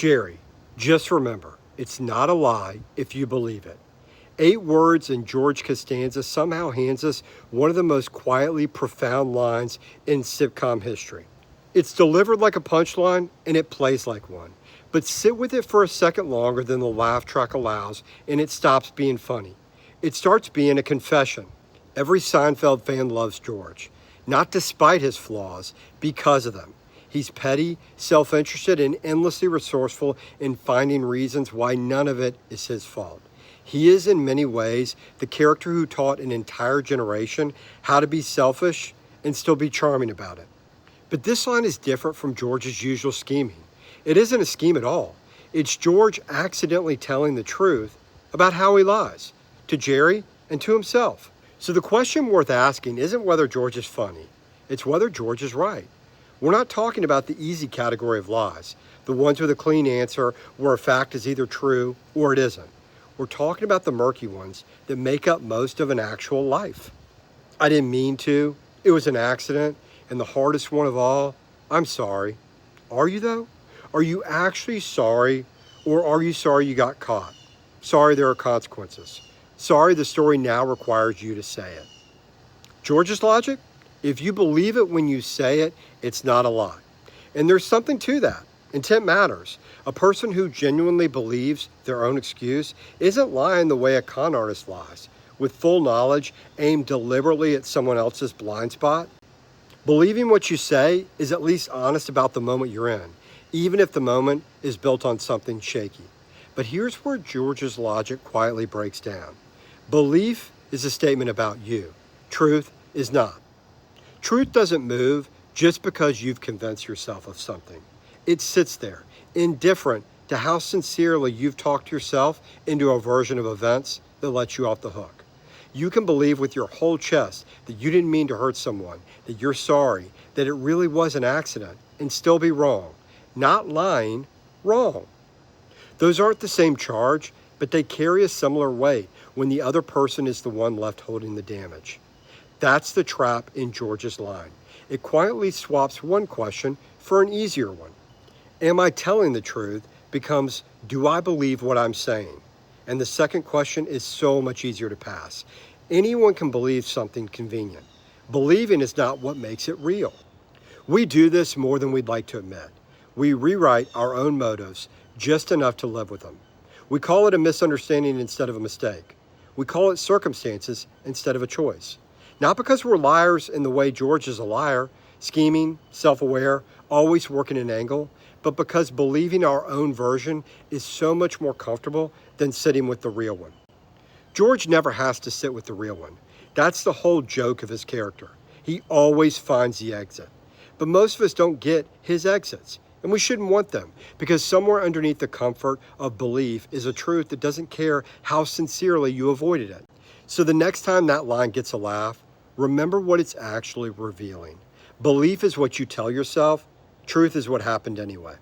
Jerry, just remember, it's not a lie if you believe it. 8 words, and George Costanza somehow hands us one of the most quietly profound lines in sitcom history. It's delivered like a punchline, and it plays like one. But sit with it for a second longer than the laugh track allows, and it stops being funny. It starts being a confession. Every Seinfeld fan loves George, not despite his flaws, because of them. He's petty, self-interested, and endlessly resourceful in finding reasons why none of it is his fault. He is, in many ways, the character who taught an entire generation how to be selfish and still be charming about it. But this line is different from George's usual scheming. It isn't a scheme at all. It's George accidentally telling the truth about how he lies, to Jerry and to himself. So the question worth asking isn't whether George is funny, it's whether George is right. We're not talking about the easy category of lies, the ones with a clean answer where a fact is either true or it isn't. We're talking about the murky ones that make up most of an actual life. I didn't mean to. It was an accident. And the hardest one of all, I'm sorry. Are you though? Are you actually sorry, or are you sorry you got caught? Sorry there are consequences. Sorry the story now requires you to say it. George's logic? If you believe it when you say it, it's not a lie. And there's something to that. Intent matters. A person who genuinely believes their own excuse isn't lying the way a con artist lies, with full knowledge aimed deliberately at someone else's blind spot. Believing what you say is at least honest about the moment you're in, even if the moment is built on something shaky. But here's where George's logic quietly breaks down. Belief is a statement about you. Truth is not. Truth doesn't move just because you've convinced yourself of something. It sits there, indifferent to how sincerely you've talked yourself into a version of events that lets you off the hook. You can believe with your whole chest that you didn't mean to hurt someone, that you're sorry, that it really was an accident, and still be wrong. Not lying, wrong. Those aren't the same charge, but they carry a similar weight when the other person is the one left holding the damage. That's the trap in George's line. It quietly swaps one question for an easier one. Am I telling the truth becomes, do I believe what I'm saying? And the second question is so much easier to pass. Anyone can believe something convenient. Believing is not what makes it real. We do this more than we'd like to admit. We rewrite our own motives just enough to live with them. We call it a misunderstanding instead of a mistake. We call it circumstances instead of a choice. Not because we're liars in the way George is a liar, scheming, self-aware, always working an angle, but because believing our own version is so much more comfortable than sitting with the real one. George never has to sit with the real one. That's the whole joke of his character. He always finds the exit. But most of us don't get his exits, and we shouldn't want them, because somewhere underneath the comfort of belief is a truth that doesn't care how sincerely you avoided it. So the next time that line gets a laugh, remember what it's actually revealing. Belief is what you tell yourself. Truth is what happened anyway.